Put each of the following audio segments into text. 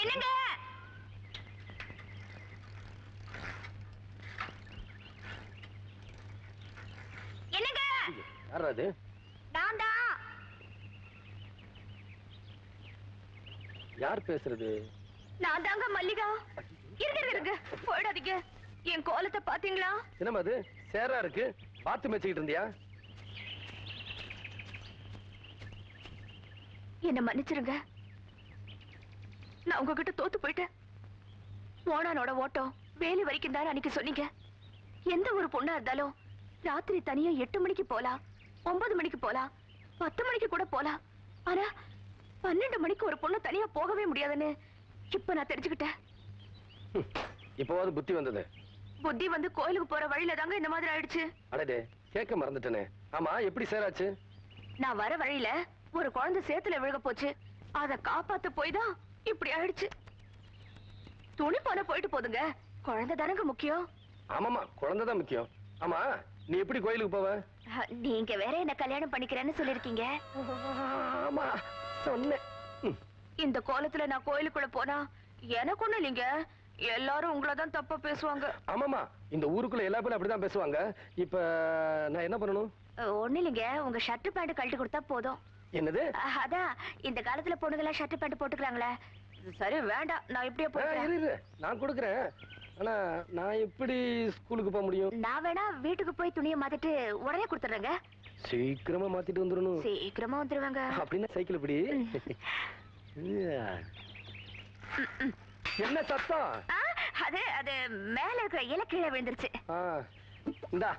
என்னங்க? என்னங்க? யார் அது? நான் தான். யார் பேசுறது? நான் தாங்க மல்லிகா. இருங்க போயிடாதீங்க. என் கோலத்தை பாத்தீங்களா? என்னமா அது சேரா இருக்கு? பாத்து மேய்ச்சிக்கிட்டு இருந்தியா? என்ன மன்னிச்சிருங்க. நான் உங்ககிட்ட தோத்து போயிட்டேன். ஓனானோட ஓட்டம் வேலி வரைக்கும் தான் அன்னைக்கு சொன்னீங்க. எந்த ஒரு பொண்ணா இருந்தாலும் ராத்திரி தனியா 8 மணிக்கு போலாம், 9 மணிக்கு போலாம், 10 மணிக்கு கூட போலாம். ஆனா 12 மணிக்கு ஒரு பொண்ணு தனியா போகவே முடியாதுன்னு இப்ப நான் தெரிஞ்சுக்கிட்டேன். இப்போவாது புத்தி வந்தது. புத்தி வந்து கோயிலுக்கு போற வழியில தாங்க இந்த மாதிரி ஆயிடுச்சு. அடடே, கேட்க மறந்துட்டேனே. ஆமா, எப்படி சேராச்சு? நான் வர வழியில ஒரு குழந்தை சேத்துல விழுக போச்சு. அத காப்பாத்த போய் தான் இப்படி ஆயிடுச்சு. துணி போன போயிட்டு போதுங்க, குழந்தை தானங்க முக்கியம். ஆமாமா, குழந்தைதான் முக்கியம். ஆமா, நீ எப்படி கோயிலுக்கு போவ? நீங்க வேற என்ன கல்யாணம் பண்ணிக்கிறேன்னு சொல்லிருக்கீங்க. ஆமா சொன்னேன். இந்த கோலத்துல நான் கோயிலுக்குள்ள போனா எனக்கு ஒண்ணு இல்லைங்க, எல்லாரும் உங்களதான் தப்பா பேசுவாங்க. ஆமாமா, இந்த ஊருக்குள்ள எல்லா பேரும் அப்படிதான் பேசுவாங்க. இப்ப நான் என்ன பண்ணணும்? ஒண்ணு இல்லைங்க, உங்க ஷர்ட் பேண்ட் கழட்டி கொடுத்தா போதும். என்னது? அதான் இந்த காலத்துல பொண்ணுங்களா ஷர்ட் பேண்ட் போட்டுக்கிறாங்களே. சரி வேண்டாம், நான் இப்படியே போறேன். நான் கொடுக்கறேன். ஆனா நான் எப்படி ஸ்கூலுக்கு போக முடியும்? நான் வேணா வீட்டுக்கு போய் துணியை மாத்திட்டு உடனே கொடுத்துறேங்க. சீக்கிரமா மாத்திட்டு வந்துடணும். சீக்கிரமா வந்துருவாங்க. அப்படின்னா சைக்கிள் இப்படி. என்ன சத்தம்? அது அது மேல இருக்கிற இலை கீழே விழுந்துருச்சு. இந்தா.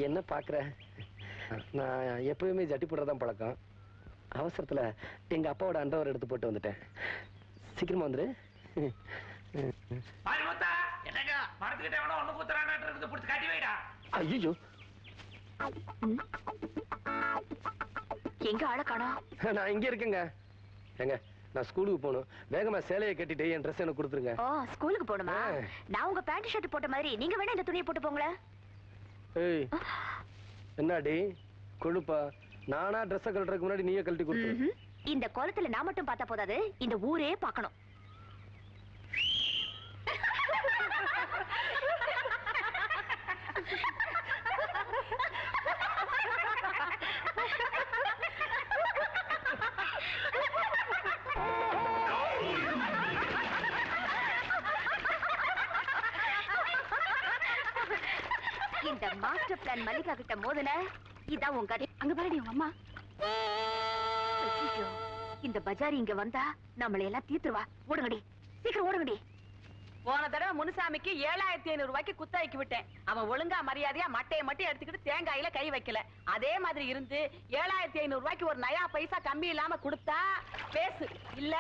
என்ன பாக்குற? நான் எப்பவுமே ஜட்டி போடுறதான் பழக்கம். அவசரத்துல எங்க அப்பாவோட அண்டவர் எடுத்து போட்டு வந்துட்டேன். சீக்கிரமா வந்துரு. ஐயோ, எங்க ஆள காணோம்? நான் இங்க இருக்கேங்க. எங்க நான் ஸ்கூலுக்கு போகணும். வேகமா சேலையை கட்டிட்டு என் ட்ரெஸ் எனக்கு கொடுத்துருங்க. ஓ, ஸ்கூலுக்கு போகணுமா? நான் உங்க பேண்ட் ஷர்ட் போட்ட மாதிரி நீங்க வேணா இந்த துணியை போட்டு போங்களேன். ஏய், என்னடி கொழுப்பா? நானா ட்ரெஸ் கழட்டுறதுக்கு முன்னாடி நீயே கழட்டி கொடுத்து. இந்த கோலத்துல நான் மட்டும் பார்த்தா போதாது, இந்த ஊரே பார்க்கணும். இந்த மாஸ்டர் பிளான் மல்லிகா கிட்ட மோதல இதான் உங்க கதை. அங்க பாருடி உங்க அம்மா. இந்த பஜாரி இங்க வந்தா நம்மளை எல்லாம் தீத்துருவா. ஓடுங்கடி, சீக்கிரம் ஓடுங்கடி. போன தடவை முனுசாமிக்கு 7500 ரூபாய்க்கு குத்தாய்க்கு விட்டேன். அவன் ஒழுங்கா மரியாதையா மட்டையை மட்டும் எடுத்துக்கிட்டு தேங்காயில கை வைக்கல. அதே மாதிரி இருந்து 7500 ரூபாய்க்கு ஒரு நயா பைசா கம்மி இல்லாம கொடுத்தா பேசு, இல்ல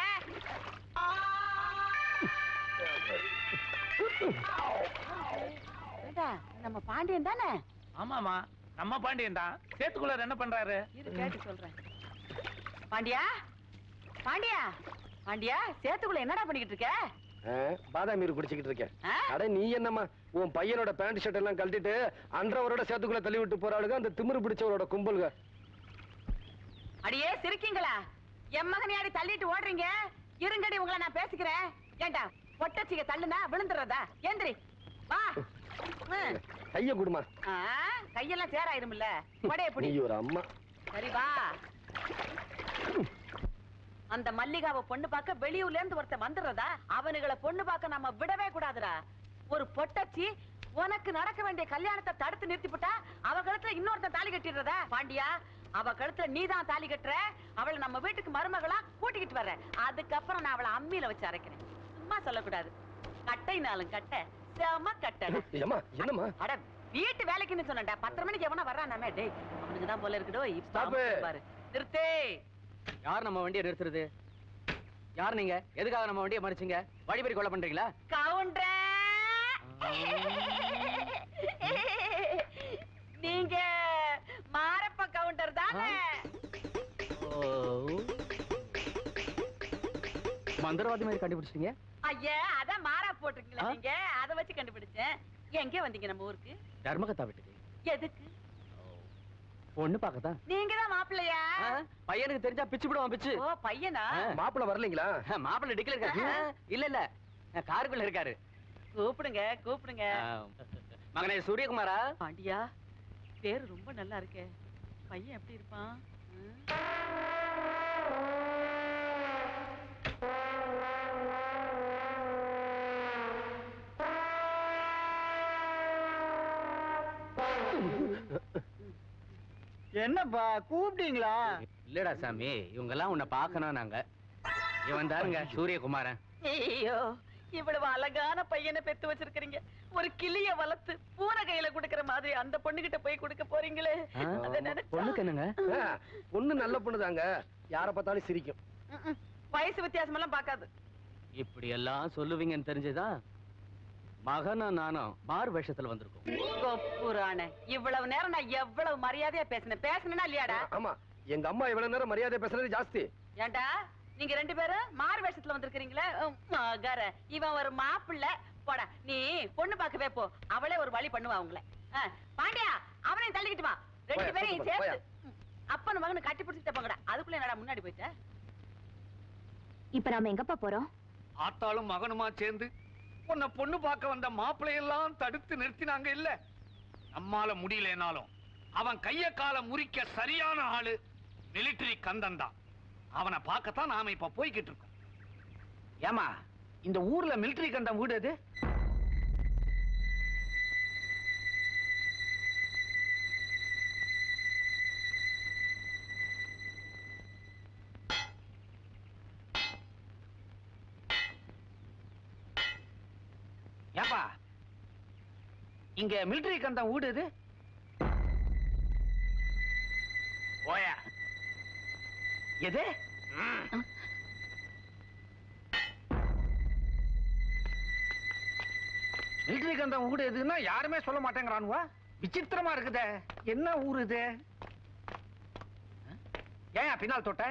நம்ம பாண்டியன் தானே? ஆமாமா, நம்ம பாண்டியன் தான். சேத்துக்குள்ள என்ன பண்றாரு? இது கேட்டு சொல்றேன். பாண்டியா, பாண்டியா, பாண்டியா, சேத்துக்குள்ள என்னடா பண்ணிக்கிட்டு இருக்க? பாதாம் நீர் குடிச்சுக்கிட்டு இருக்கேன். அட நீ என்னம்மா, உன் பையனோட பேண்ட் ஷர்ட் எல்லாம் கழட்டிட்டு அன்றவரோட சேத்துக்குள்ள தள்ளி விட்டு போறாளுங்க அந்த திமிரு பிடிச்சவரோட கும்பலுங்க. அடியே சிரிக்கீங்களா? என் மகனையாடி தள்ளிட்டு ஓடுறீங்க. இருங்கடி, உங்களை நான் பேசிக்கிறேன். ஏண்டா பொட்டச்சிக்க தள்ளுனா விழுந்துறதா? ஏந்திரி வா. கைய குடுமா. கையெல்லாம் சேராயிரும்ல. படைய பிடி. ஒரு அம்மா. சரி வா. அந்த மல்லிகாவை பொண்ணு பார்க்க வெளியூர்ல இருந்து ஒருத்தன் வந்துடுறதா? அவனுகளை பொண்ணு பார்க்க நம்ம விடவே கூடாதுடா. ஒரு பொட்டச்சி உனக்கு நடக்க வேண்டிய கல்யாணத்தை தடுத்து நிறுத்தி போட்டா அவ கழுத்துல இன்னொருத்தன் தாலி கட்டிடுறதா? பாண்டியா, அவ கழுத்துல நீதான் தாலி கட்டுற. அவளை நம்ம வீட்டுக்கு மருமகளா கூட்டிக்கிட்டு வர்ற. அதுக்கப்புறம் நான் அவளை அம்மியில வச்சு அரைக்கிறேன். சும்மா சொல்லக்கூடாது. கட்டைனாலும் கட்ட செம கட்ட. அட வீட்டு வேலைக்குன்னு சொன்னேன்டா. 10 மணிக்கு எவனா வர்றானாமே? டேய், அவனுக்கு தான் போல இருக்குடோ. பாரு, நிறுத்தே. யார் நம்ம வண்டியை நிறுத்துறது? யார் நீங்க? எதுக்காக நம்ம வண்டியை மறிச்சீங்க? வழிபறி கொலை பண்றீங்களா? கவுண்டர், நீங்க மாரப்ப கவுண்டர் தானே? மந்திரவாதி மாதிரி கண்டுபிடிச்சீங்க? ஐயா, அத மாறா போட்டுருக்கீங்களா நீங்க? அத வச்சு கண்டுபிடிச்சேன். எங்க வந்தீங்க நம்ம ஊருக்கு? தர்மகத்தா வீட்டுக்கு. எதுக்கு? பொண்ணு பார்க்கத்தான். நீங்க தான் மாப்பிள்ளையா? பையனுக்கு தெரிஞ்சா பிச்சு விடுவான் பிச்சு. ஓ பையனா? மாப்பிள்ள வரலீங்களா? மாப்பிள்ளை டிக்கில இருக்காரு. இல்ல இல்ல காருக்குள்ள இருக்காரு. கூப்பிடுங்க கூப்பிடுங்க. மகனே சூரியகுமாரா? பாண்டியா பேரு ரொம்ப நல்லா இருக்கே. பையன் எப்படி இருப்பான்? என்னப்பா கூப்பிட்டீங்களா? இல்லடா சாமி, இவங்க எல்லாம் உன்னை பாக்கணும் நாங்க. இவன் தாருங்க சூரியகுமாரன். ஐயோ இவ்வளவு அழகான பையனை பெத்து வச்சிருக்கீங்க. ஒரு கிளிய வளர்த்து பூனை கையில குடுக்கற மாதிரி அந்த பொண்ணுகிட்ட போய் கொடுக்க போறீங்களே. அத நினைச்சா பொண்ணுக்கு என்னங்க? பொண்ணு நல்ல பொண்ணுதாங்க. யார பார்த்தாலும் சிரிக்கும். வயசு வித்தியாசம் எல்லாம் பாக்காது. இப்படி எல்லாம் சொல்லுவீங்கன்னு தெரிஞ்சுதான் மகனும் நானும் மாறு வேஷத்துல வந்திருக்கோம். கொப்புரானே, இவ்வளவு நேரம் நான் எவ்வளவு மரியாதையா பேசினா இல்லையாடா? ஆமா, எங்க அம்மா இவ்வளவு நேரம் மரியாதை பேசுறது ஜாஸ்தி. ஏண்டா நீங்க ரெண்டு பேரும் மாறு வேஷத்துல வந்திருக்கீங்களே. மகர இவன் ஒரு மாப்பிள்ளை. போடா நீ பொண்ணு பார்க்கவே போ. அவளே ஒரு வழி பண்ணுவா உங்களை. பாண்டியா அவனையும் தள்ளிக்கிட்டு வா. ரெண்டு பேரையும் சேர்த்து அப்பன் மகனு கட்டி பிடிச்சிட்டு போங்கடா. அதுக்குள்ள என்னடா முன்னாடி போயிட்ட? இப்ப நாம எங்கப்பா போறோம்? ஆத்தாளும் மகனுமா சேர்ந்து உன்னை பொண்ணு பார்க்க வந்த மாப்பிள்ளையெல்லாம் தடுத்து நிறுத்தினாங்க இல்ல. நம்மால முடியலனாலும் அவன் கைய கால முறிக்க சரியான ஆளு மிலிட்டரி கந்தன் தான். அவனை பார்க்கத்தான் நாம இப்ப போய்கிட்டு இருக்கோம். ஏமா இந்த ஊர்ல மிலிட்டரி கந்தன் வீடு எது? ஏப்பா இங்க மிலிட்டரி கந்தன் வீடு எது? ஓயா எது? மிலிட்டரி கந்தன் வீடு எதுன்னா யாருமே சொல்ல மாட்டேங்கிறானுவா. விசித்திரமா இருக்குதே. என்ன ஊர் இது? ஏன் பின்னால் தொட்ட?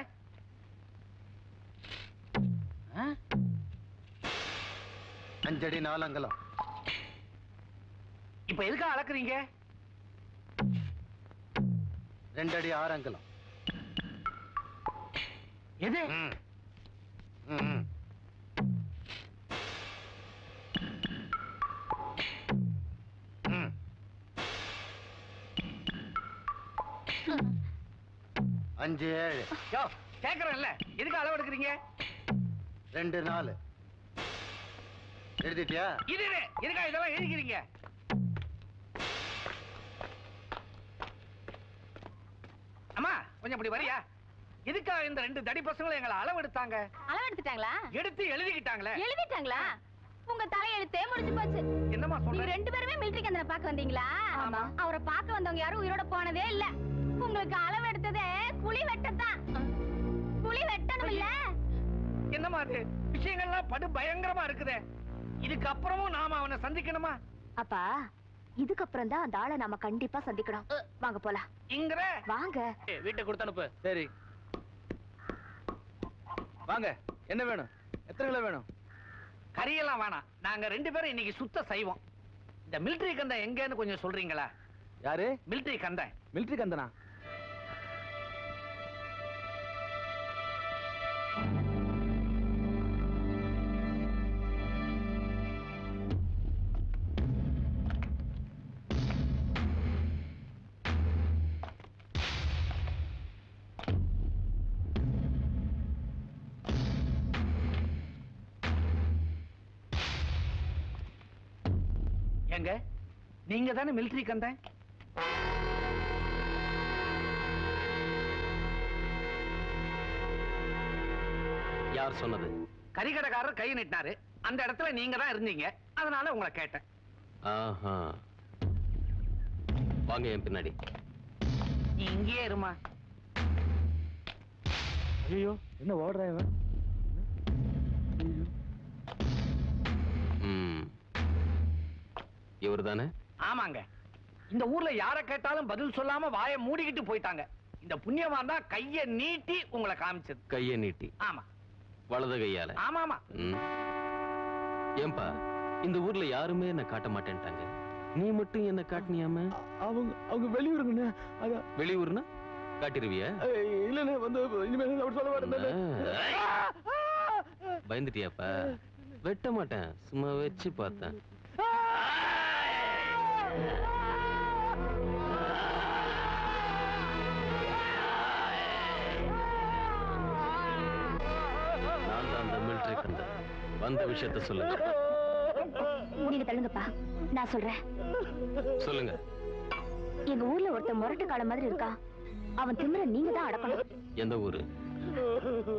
அஞ்சடி 4 அங்குலம். இப்ப எதுக்காக அளக்குறீங்க? 2 அடி 6 அங்குலம். எது? அஞ்சு 7. யோ கேக்குறேன்ல, எதுக்கு அளவு எடுக்கிறீங்க? 2 4. எழுதிட்டியா? இது எதுக்கா இதெல்லாம் எழுதிக்கிறீங்க? அம்மா கொஞ்சம் இப்படி வரியா? எதுக்கா இந்த 2 தடி பசங்களும் எங்களை அளவு எடுத்தாங்க? அளவு எடுத்துட்டாங்களா? எடுத்து எழுதிக்கிட்டாங்களே. எழுதிட்டாங்களா? உங்க தலையெழுத்தே முடிஞ்சு போச்சு. என்னம்மா நீங்க சொல்ற? 2 பேருமே மிலிட்டரி கந்தனை பார்க்க வந்தீங்களா? ஆமா. அவரை பார்க்க வந்தவங்க யாரும் உயிரோட போனதே இல்ல. உங்களுக்கு அளவு எடுத்ததே குழி வெட்டத்தான். குழி வெட்டணும் இல்ல? என்னம்மா அது? விஷயங்கள்லாம் படு பயங்கரமா இருக்குதே. இதுக்கு அப்புறமும் நாம அவனை சந்திக்கணுமா? அப்பா இதுக்கப்புறம் தான் அந்த ஆளை நாம கண்டிப்பா சந்திக்கணும். வாங்க போலாம். இங்கற வாங்க. வீட்டை கொடுத்து அனுப்பு. சரி வாங்க. என்ன வேணும்? எத்தனை கிலோ வேணும்? கறியெல்லாம் வேணாம். நாங்க 2 பேரும் இன்னைக்கு சுத்த செய்வோம். இந்த மிலிட்டரி கந்தன் எங்கன்னு கொஞ்சம் சொல்றீங்களா? யாரு? மிலிட்டரி கந்தன். மிலிட்டரி கந்தனா? எங்க நீங்க தானே மிலிட்டரி கந்தன்? யார் சொன்னது? கறிக்கடைக்காரர் கை நீட்டினாரு. அந்த இடத்துல நீங்க தான் இருந்தீங்க. அதனால உங்களை கேட்டேன். ஆஹா, வாங்க என் பின்னாடி. நீ இங்கேயே இருமா. ஐயோ என்ன ஓடுறா இவன்? இவர் தானே? ஆமாங்க. இந்த ஊர்ல யார கேட்டாலும் பதில் சொல்லாம வாயை மூடிக்கிட்டு போயிட்டாங்க. இந்த புண்ணியவான் தான் கைய நீட்டி உங்களை காமிச்சது. கையை நீட்டி? ஆமா. வலது கையால? ஆமா ஆமா. ஏன்பா இந்த ஊர்ல யாருமே என்ன காட்ட மாட்டேன்ட்டாங்க. நீ மட்டும் என்ன காட்டினியாம? அவங்க வெளியூருங்கண்ணே. அதான் வெளியூர்னா காட்டிருவியா? இல்லண்ணே, வந்து இனிமேல் அவர் சொல்ல மாட்டேன். பயந்துட்டியாப்பா? வெட்ட மாட்டேன், சும்மா வச்சு பார்த்தேன். நான் தான் அந்த மிலிட்டரி கண்ட வந்த விஷயத்த சொல்லுங்க. நீங்க தள்ளுங்கப்பா, நான் சொல்றேன். சொல்லுங்க. எங்க ஊர்ல ஒருத்தன் முரட்டு கால மாதிரி இருக்கா. அவன் திமிர நீங்க தான் அடக்கணும். எந்த ஊரு?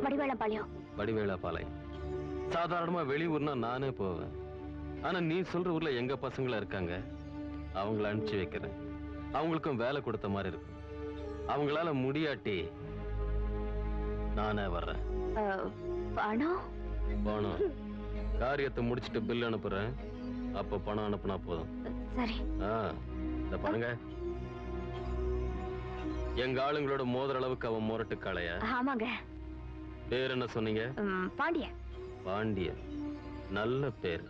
வடிவேலம்பாளையம். வடிவேலப்பாளையம். சாதாரணமா வெளியூர்னா நானே போவேன். ஆனா நீ சொல்ற ஊர்ல எங்க பசங்களா இருக்காங்க, அவங்கள அனுப்பிச்சு வைக்கிறேன். அவங்களுக்கும் வேலை கொடுத்த மாதிரி இருக்கும். அவங்களால முடியாட்டி நானே வர்றேன். பணம்? பணம் காரியத்தை முடிச்சிட்டு பில் அனுப்புறேன். அப்ப பணம் அனுப்புனா போதும். சரி. இந்த பாருங்க, எங்க ஆளுங்களோட மோதிர அளவுக்கு அவன் முரட்டு காளையா? ஆமாங்க. பேர் என்ன சொன்னீங்க? பாண்டியன். பாண்டியன், நல்ல பேர்.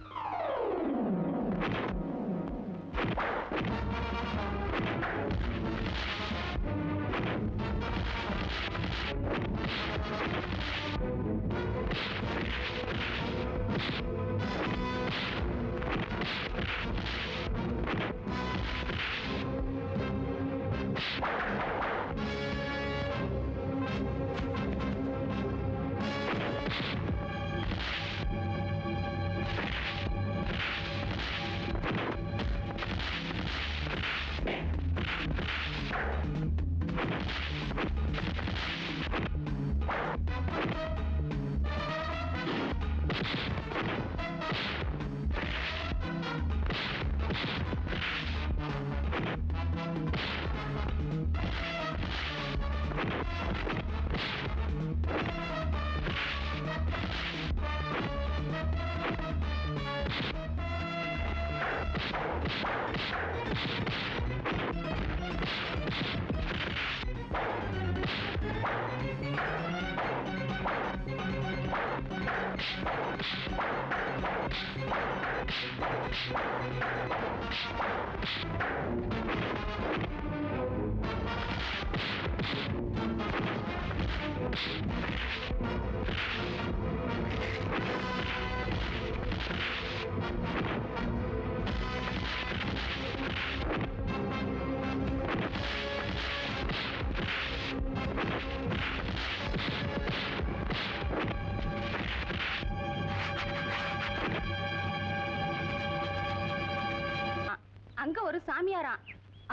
அங்க ஒரு சாமியாரா,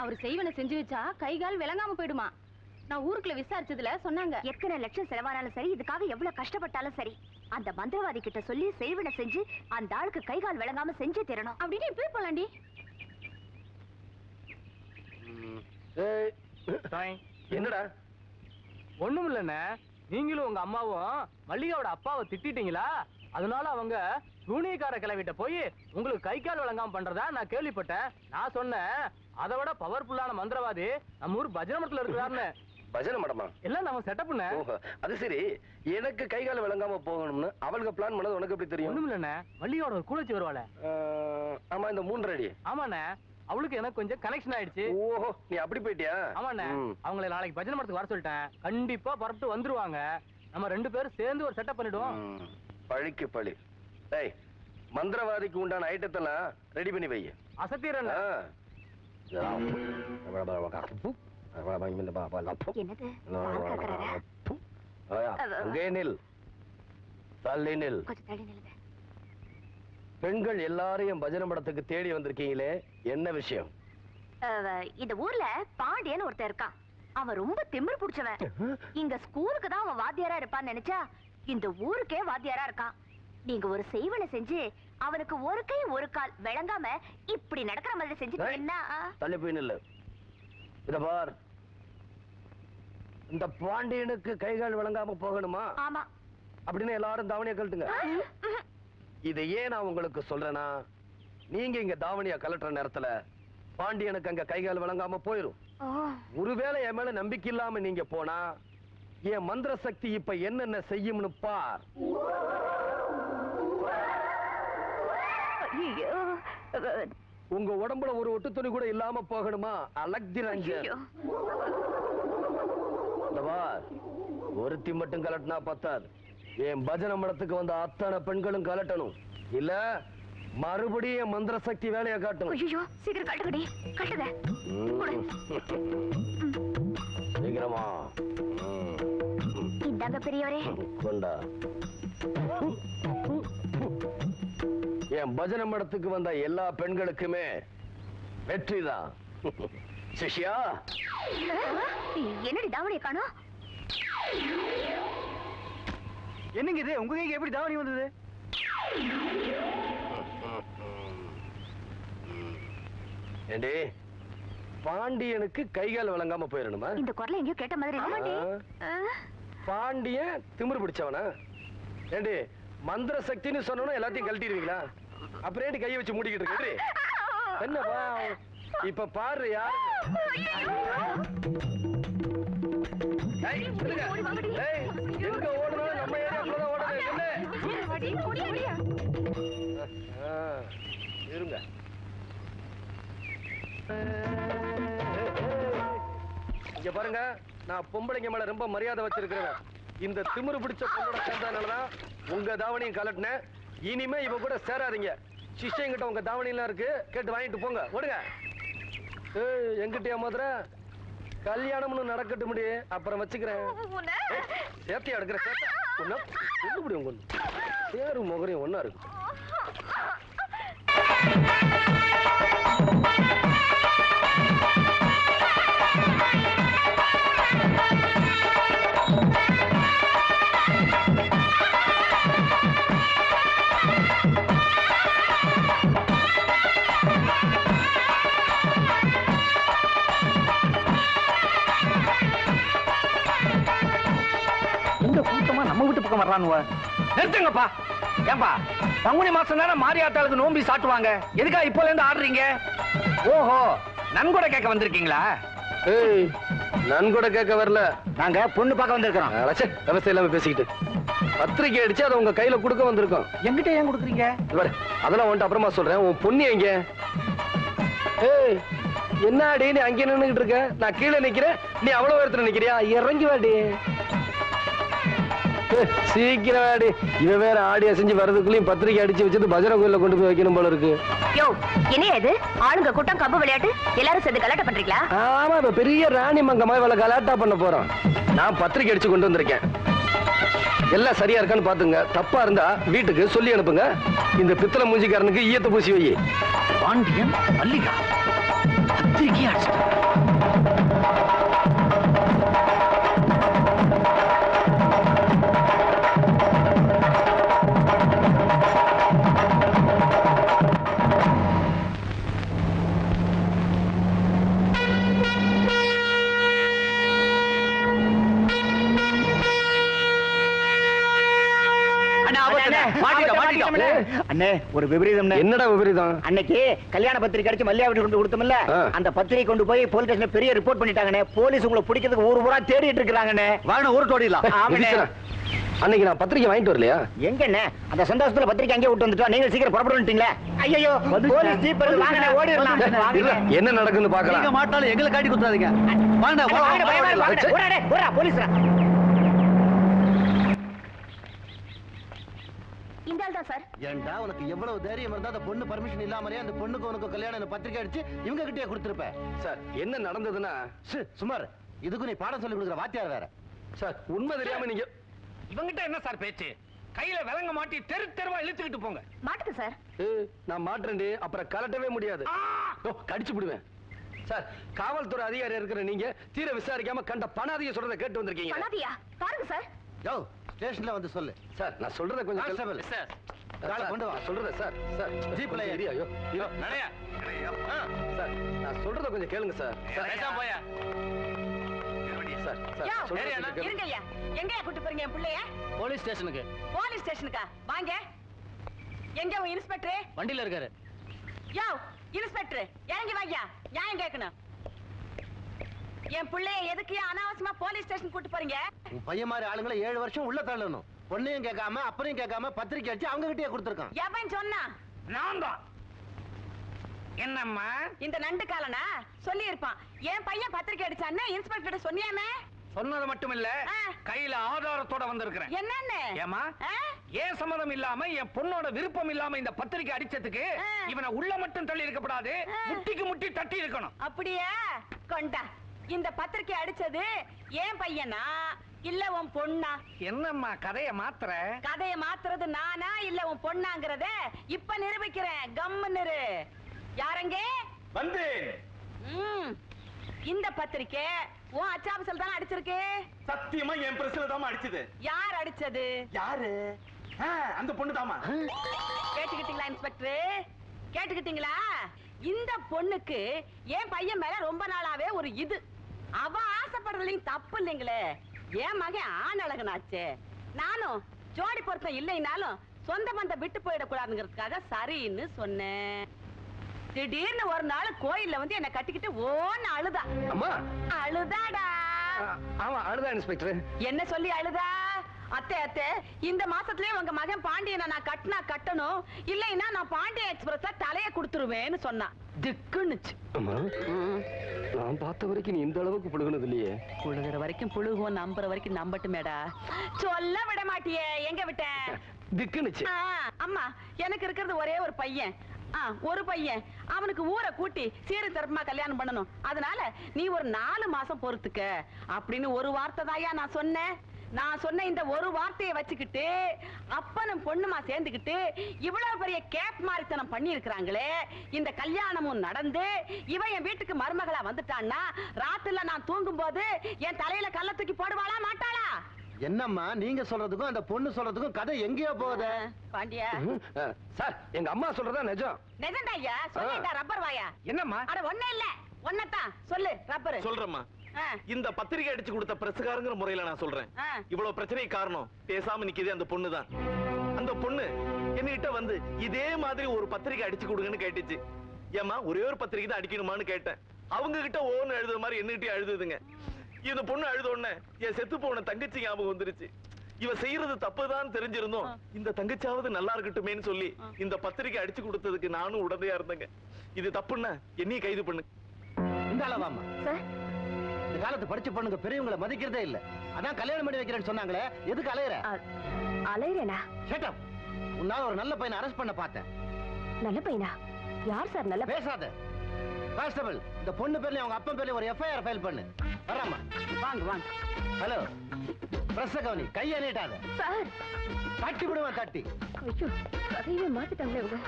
அவர் செய்வன செஞ்சு வச்சா கை கால் விளங்காம போயிடுமா. நான் ஊருக்குள்ள விசாரிச்சதுல சொன்னாங்க. எத்தனை லட்சம் செலவானாலும் சரி, இதுக்காக எவ்வளவு கஷ்டப்பட்டாலும் சரி, அந்த மந்திரவாதி கிட்ட சொல்லி செய்வன செஞ்சு அந்த ஆளுக்கு கை கால் விளங்காம செஞ்சே தரணும் அப்படின்னு இப்பவே போலாண்டி. என்னடா? ஒண்ணும் இல்லண்ணே, நீங்களும் உங்க அம்மாவும் மல்லிகாவோட அப்பாவை திட்டிட்டீங்களா? அதனால அவங்க சூனியக்கார கிளவிட்ட போய் உங்களுக்கு கை கால் வழங்காம பண்றதா நான் கேள்விப்பட்டேன். நான் சொன்னேன், அதை விட பவர்ஃபுல்லான மந்திரவாதி நம்ம ஊர் பஜனை மடத்துல இருக்கிறாருன்னு. பஜனை மடமா? எல்லாம் நம்ம செட்டப் பண்ண. அது சரி, எனக்கு கை கால விளங்காம போகணும்னு அவளுக்கு பிளான் பண்ணது உனக்கு எப்படி தெரியும்? ஒண்ணும் இல்லண்ணே, மல்லிகாவோட ஒரு கூலச்சி வருவாளே. ஆமா, இந்த 3 அடி. ஆமாண்ணே, அவளுக்கு எனக்கு கொஞ்சம் கனெக்ஷன் ஆயிடுச்சு. ஓஹோ, நீ அப்படி போயிட்டியா? ஆமாண்ணே, அவங்களை நாளைக்கு பஜனை மடத்துக்கு வர சொல்லிட்டேன். கண்டிப்பா புறப்பட்டு வந்துருவாங்க. நம்ம 2 பேரும் சேர்ந்து ஒரு செட்டப் பண்ணிடுவோம். பழிக்கு பழி. டேய், மந்திரவாதிக்கு உண்டான ஐட்டத்தெல்லாம் ரெடி பண்ணி வை. அசத்திரன். பெண்கள் எல்லாரையும் பஜனை மடத்துக்கு தேடி வந்திருக்கீங்களே, என்ன விஷயம்? இந்த ஊர்ல பாண்டியன் ஒருத்தன் இருக்கான். அவன் ரொம்ப திமிர் புடிச்சவன். இங்க ஸ்கூலுக்கு தான் அவன் வாத்தியாரா இருப்பான்னு நினைச்சா இந்த ஊருக்கே வாத்தியாரா இருக்கான். நீங்க ஒரு செய்வனை செஞ்சு அவனுக்கு ஒரு கை ஒரு கால் விளங்காம இப்படி நடக்கிற மாதிரி செஞ்சுட்டீங்கன்னா தள்ளி போய் நில்லு. இத பார், இந்த பாண்டியனுக்கு கைகால் விளங்காம போகணுமா? ஆமா. அப்படின்னு எல்லாரும் தாவணியா கழட்டுங்க. இதை ஏன் நான் உங்களுக்கு சொல்றேன்னா, நீங்க இங்க தாவணியா கலட்டுற நேரத்துல பாண்டியனுக்கு அங்க கைகால் விளங்காம போயிரும். ஒருவேளை என் மேல நம்பிக்கை இல்லாம நீங்க போனா என் மந்திர சக்தி இப்ப என்னென்ன செய்யும்னு பார். உங்க உடம்புல ஒரு ஒட்டு துணி கூட இல்லாம போகணுமா? அலக்தி ரஞ்சன். ஐயோ. இந்த பார், ஒருத்தி மட்டும் கலட்டினா பத்தாது. என் பஜனை மடத்துக்கு வந்த அத்தனை பெண்களும் கலட்டணும். இல்ல மறுபடியும் என் மந்திர சக்தி வேலையை காட்டணும். ஐயோ, சீக்கிரம் கட்டுக்கடி. கட்டுத. சீக்கிரமா. இந்தாங்க பெரியவரே. கொண்டா. என் பஜனை மடத்துக்கு வந்த எல்லா பெண்களுக்குமே வெற்றிதான். சிஷ்யா, என்னடி தாவணியை காணோம்? என்னங்க இது? உங்க கைக்கு எப்படி தாவணி வந்தது? ஏண்டி, பாண்டியனுக்கு கைகால் வழங்காம போயிடணுமா? இந்த குரலை எங்கேயோ கேட்ட மாதிரி இருக்கு. பாண்டியன் திமிரு பிடிச்சவனா? ஏண்டி, மந்திர சக்தின்னு சொன்னோம் எல்லாத்தையும் கழட்டிடுவீங்களா? அப்புறம் ஏண்டி கையை வச்சு மூடிக்கிட்டு இருக்கு? என்னப்பா இப்ப பாரு யாரு? எங்க ஓடுறோம்? நம்ம ஏரியாக்குள்ளதான் ஓடுறது. இருங்க. இங்க பாருங்க, நான் பொம்பளைங்க மேல ரொம்ப மரியாதை வச்சிருக்கிறேன். இந்த திமிரு பிடிச்ச பொண்ணோட சேர்ந்ததுனாலதான் உங்க தாவணியும் கலட்டினேன். இனிமே இவ கூட சேராதீங்க. சிஷ்யங்கிட்ட உங்க தாவணி எல்லாம் இருக்கு, கேட்டு வாங்கிட்டு போங்க. ஓடுங்க. எங்கிட்டயா மதுரை? கல்யாணம்னு நடக்கட்டு முடியே, அப்புறம் வச்சுக்கிறேன். சேத்தியா எடுக்கிற சேத்த முடியும். உங்க சேரு முகரையும் ஒன்னா இருக்கு. நம்ம வீட்டு பக்கம் வர்றானுவ. நிறுத்துங்கப்பா. ஏன்பா, பங்குனி மாசம் தானே மாரியாத்தாளுக்கு நோம்பி சாட்டுவாங்க. எதுக்கா இப்போல இருந்து ஆடுறீங்க? ஓஹோ, நன்கொடை கேட்க வந்திருக்கீங்களா? நன்கொடை கேட்க வரல, நாங்க பொண்ணு பார்க்க வந்திருக்கிறோம். விவசாயம் இல்லாம பேசிக்கிட்டு பத்திரிக்கை அடிச்சு அதை உங்க கையில கொடுக்க வந்திருக்கோம். எங்கிட்ட ஏன் கொடுக்குறீங்க? அதெல்லாம் வந்துட்டு அப்புறமா சொல்றேன். உன் பொண்ணு எங்க? என்ன அடி நீ அங்கே நின்னுகிட்டு இருக்க? நான் கீழே நிக்கிறேன், நீ அவ்வளவு இடத்துல நிக்கிறியா? இறங்கி வாடி. சீக்கிரம் வாடி. இவன் வேற ஆடி அசைஞ்சு வர்றதுக்குள்ளயும் பத்திரிக்கை அடிச்சு வச்சுட்டு பஜனை கோயில கொண்டு போய் வைக்கணும் போல இருக்கு. யோ, என்ன இது? ஆளுங்க கூட்டம், கம்பு விளையாட்டு, எல்லாரும் சேர்ந்து கலாட்டா பண்றீங்களா? ஆமா, இப்ப பெரிய ராணி மங்கம்மா இவள கலாட்டா பண்ண போறோம். நான் பத்திரிக்கை அடிச்சு கொண்டு வந்திருக்கேன். எல்லாம் சரியா இருக்கான்னு பாத்துங்க. தப்பா இருந்தா வீட்டுக்கு சொல்லி அனுப்புங்க. இந்த பித்தளை மூஞ்சிக்காரனுக்கு ஈயத்தை பூசி வை. பாண்டியன் மல்லிகா பத்திரிக்கை அடிச்சு அண்ணே, ஒரு விபரீதம். என்னடா விபரீதம்? அன்னைக்கு கல்யாண பத்திரிக்கை அடிச்சு மல்லிகா வீட்டு கொண்டு கொடுத்தோம்ல, அந்த பத்திரிக்கை கொண்டு போய் போலீஸ் ஸ்டேஷன்ல பெரிய ரிப்போர்ட் பண்ணிட்டாங்கண்ணே. போலீஸ் உங்களை பிடிக்கிறதுக்கு ஊர் பூரா தேடிட்டு இருக்காங்கண்ணே. வாங்க ஊர் தோடிடலாம். அன்னைக்கு நான் பத்திரிக்கை வாங்கிட்டு வரலையா? எங்கண்ணே, அந்த சந்தோஷத்துல பத்திரிக்கை அங்கே விட்டு வந்துட்டோம். நீங்க சீக்கிரம் புறப்பட வந்துட்டீங்களா? ஐயோ, போலீஸ் ஜீப் வருது. வாங்கண்ணே, ஓடிடலாம். என்ன நடக்குன்னு பாக்கலாம். நீங்க மாட்டாலும் எங்களை காட்டி குத்தாதீங்க. வாங்க போலீஸ். இந்த ஆள் தான் சார். ஏண்டா, உனக்கு எவ்வளவு தைரியம் இருந்தா அந்த பொண்ணு பர்மிஷன் இல்லாமலே அந்த பொண்ணுக்கு உனக்கு கல்யாணம் பத்திரிக்கை அடிச்சு இவங்க கிட்டே கொடுத்திருப்ப? சார், என்ன நடந்ததுன்னா, சுமார் இதுக்கு நீ பாடம் சொல்லி கொடுக்குற வாத்தியார் வேற. சார், உண்மை தெரியாம நீங்க இவங்கிட்ட என்ன சார் பேச்சு? கையில விலங்க மாட்டி தெரு தெருவா இழுத்துக்கிட்டு போங்க. மாட்டுக்கு சார். நான் மாட்டேன்டி, அப்புறம் கலட்டவே முடியாது. கடிச்சு விடுவேன். சார், காவல்துறை அதிகாரி இருக்கிற நீங்க தீர விசாரிக்காம கண்ட பணாதிய சொல்றதை கேட்டு வந்திருக்கீங்க. பணாதியா? பாருங்க சார். யோ, ஸ்டேஷன்ல வந்து சொல்லு. சார், நான் சொல்றத கொஞ்சம் கான்ஸ்டபிள் சார், காலை கொண்டு வா. சொல்றத சார். சார், ஜீப்ல ஏறி. ஐயோ, நடையா. சார், நான் சொல்றத கொஞ்சம் கேளுங்க சார். பேசாம போயா. சார், சார், சொல்றத கொஞ்சம் கேளுங்க. இருங்கய்யா. எங்கயா கூட்டி போறீங்க என் பிள்ளைய? போலீஸ் ஸ்டேஷனுக்கு. போலீஸ் ஸ்டேஷனுக்கா? வாங்க. எங்க உன் இன்ஸ்பெக்டர்? வண்டியில இருக்காரு. யோ, இன்ஸ்பெக்டர் இறங்கி வாயா. நியாயம் கேட்கணும். என் பிள்ளைய எதுக்கு அனாவசியமா போலீஸ் ஸ்டேஷன் கூட்டி போறீங்க? உன் பையன் மாதிரி ஆளுங்களை 7 வருஷம் உள்ள தள்ளணும். பொண்ணையும் கேட்காம அப்பனையும் கேட்காம பத்திரிக்கை அடிச்சு அவங்க கிட்டே கொடுத்துருக்கான். எவன் சொன்னா? நான் தான். என்னம்மா இந்த நண்டு காலனா சொல்லி இருப்பான் என் பையன் பத்திரிக்கை அடிச்சான்னு இன்ஸ்பெக்டர் சொன்னியாமே. சொன்னது மட்டும் இல்ல கையில ஆதாரத்தோட வந்திருக்கிறேன். என்னன்னு? ஏமா ஏன் சம்மதம் இல்லாம என் பொண்ணோட விருப்பம் இல்லாம இந்த பத்திரிக்கை அடிச்சதுக்கு இவனை உள்ள மட்டும் தள்ளி இருக்கப்படாது, முட்டிக்கு முட்டி தட்டி இருக்கணும். அப்படியா? கொண்டா. இந்த பத்திரிக்கை அடிச்சது என் பையனா இல்ல உன் பொண்ணா? என்னம்மா கதைய மாத்துற? கதைய மாத்துறது நானா இல்ல உன் பொண்ணாங்கறத இப்ப நிரூபிக்கிறேன். கம்முன்னு யாரங்க வந்து இந்த பத்திரிக்கை உன் அச்சாபசல் தான் அடிச்சிருக்கு. சத்தியமா என் பிரஸ்ல தான் அடிச்சது. யார் அடிச்சது? யாரு? அந்த பொண்ணு தாமா. கேட்டுக்கிட்டீங்களா இன்ஸ்பெக்டர்? கேட்டுக்கிட்டீங்களா? இந்த பொண்ணுக்கு என் பையன் மேல ரொம்ப நாளாவே ஒரு இது. அவ ஆசைப்படுறதுலையும் தப்பு இல்லைங்களே. என் மகன் ஆண் அழகனாச்சே. நானும் ஜோடி பொருத்தம் இல்லைனாலும் சொந்த பந்தம் விட்டு போயிடக்கூடாதுங்கிறதுக்காக சரின்னு சொன்னேன். திடீர்னு ஒரு நாள் கோயில்ல வந்து என்ன கட்டிக்கிட்டு ஓன்னு அழுதா. அழுதாடா. ஆமா அழுதா இன்ஸ்பெக்டர். என்ன சொல்லி அழுதா? அத்தை அத்தை இந்த மாசத்துலயே உங்க மகன் பாண்டியனை நான் கட்டணும், இல்லைன்னா நான் பாண்டிய எக்ஸ்பிரஸ் தலைய கொடுத்துருவேன்னு சொன்னான். திக்குன்னுச்சு. நான் பார்த்த வரைக்கும் நீ இந்த அளவுக்கு புழுகுனது இல்லையே. புழுகிற வரைக்கும் புழுகுவோம், நம்புற வரைக்கும் நம்பட்டுமேடா. சொல்ல விட மாட்டியே. எங்க விட்டேன்? திக்குனுச்சு. அம்மா எனக்கு இருக்கிறது ஒரே ஒரு பையன். ஒரு பையன். அவனுக்கு ஊரை கூட்டி சீரு தரப்புமா கல்யாணம் பண்ணணும். அதனால நீ ஒரு 4 மாசம் பொறுத்துக்க அப்படின்னு ஒரு வார்த்தை தாயா நான் சொன்னேன். நான் சொன்ன இந்த ஒரு வார்த்தையை வச்சுக்கிட்டு அப்பனும் பொண்ணுமா சேர்ந்துக்கிட்டு இவ்வளவு பெரிய கேப் மாரித்தனம் பண்ணி இருக்கிறாங்களே. இந்த கல்யாணமும் நடந்து இவன் என் வீட்டுக்கு மருமகளா வந்துட்டான்னா ராத்திரில நான் தூங்கும் போது என் தலையில கல்ல தூக்கி போடுவாளா மாட்டாளா? என்னம்மா நீங்க சொல்றதுக்கும் அந்த பொண்ணு சொல்றதுக்கும் கதை எங்கேயோ போகுது. பாண்டியா சார் எங்க அம்மா சொல்றதா நிஜம். நிஜம்டா ஐயா. சொல்லிட்டா ரப்பர் வாயா. என்னம்மா? அட ஒண்ணே இல்ல ஒன்னதான் சொல்லு ரப்பர். சொல்றேம்மா. இந்த பத்திரிகை அடிச்சு கொடுத்த பிரசுகாரங்கிற முறையில நான் சொல்றேன். இவ்வளவு பிரச்சனை காரணம் பேசாம நிக்குது அந்த பொண்ணு தான். அந்த பொண்ணு என்கிட்ட வந்து இதே மாதிரி ஒரு பத்திரிகை அடிச்சு கொடுங்கன்னு கேட்டுச்சு. ஏமா ஒரே ஒரு பத்திரிகை தான் அடிக்கணுமான்னு கேட்டேன். அவங்க கிட்ட ஓன்னு எழுதுற மாதிரி என்னகிட்ட அழுதுதுங்க. இந்த பொண்ணு அழுத உடனே என் செத்து போன தங்கச்சி ஞாபகம் வந்துருச்சு. இவ செய்யறது தப்புதான் தெரிஞ்சிருந்தோம், இந்த தங்கச்சாவது நல்லா இருக்கட்டுமேன்னு சொல்லி இந்த பத்திரிகை அடிச்சு கொடுத்ததுக்கு நானும் உடனடியா இருந்தேங்க. இது தப்புன்னா என்னையும் கைது பண்ணு. இந்த அளவாமா இந்த காலத்து படிச்ச பொண்ணுங்க பெரியவங்களை மதிக்கிறதே இல்ல. அதான் கல்யாணம் பண்ணி வைக்கிறேன்னு சொன்னாங்களே, எதுக்கு அலையற? அலையறேனா? Shut up. உன்னால ஒரு நல்ல பையனை அரெஸ்ட் பண்ண பார்த்தேன். நல்ல பையனா? யார் சார் நல்ல? பேசாத. கான்ஸ்டபிள் இந்த பொண்ணு பேர்ல அவங்க அப்பா பேர்ல ஒரு எஃப்ஐஆர் ஃபைல் பண்ணு. வராமா? வாங்க வாங்க. ஹலோ பிரஸ் கவனி, கையை நீட்டாத. சார் தட்டி விடுவேன் தட்டி. ஐயோ கதையவே மாத்திட்டாங்களே இவங்க.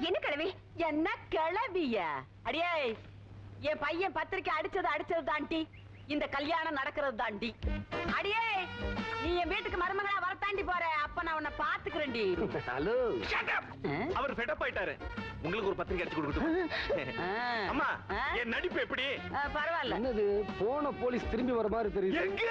என்ன கிழவி? என்ன கிளவிய? அடியே என் பையன் பத்திரிக்கை அடிச்சது தாண்டி இந்த கல்யாணம் நடக்கிறது தாண்டி. அடியே நீ என் வீட்டுக்கு மருமகளா வரத்தாண்டி போற. அப்ப நான் உன்னை பாத்துக்கிறேன்டி. ஹலோ அவர் ஃபெடப் ஆயிட்டாரு. உங்களுக்கு ஒரு பத்திரிகை அடிச்சு கொடுக்கட்டும். அம்மா என் நடிப்பு எப்படி? பரவாயில்ல. என்னது போன போலீஸ் திரும்பி வர மாதிரி தெரியுது. எங்க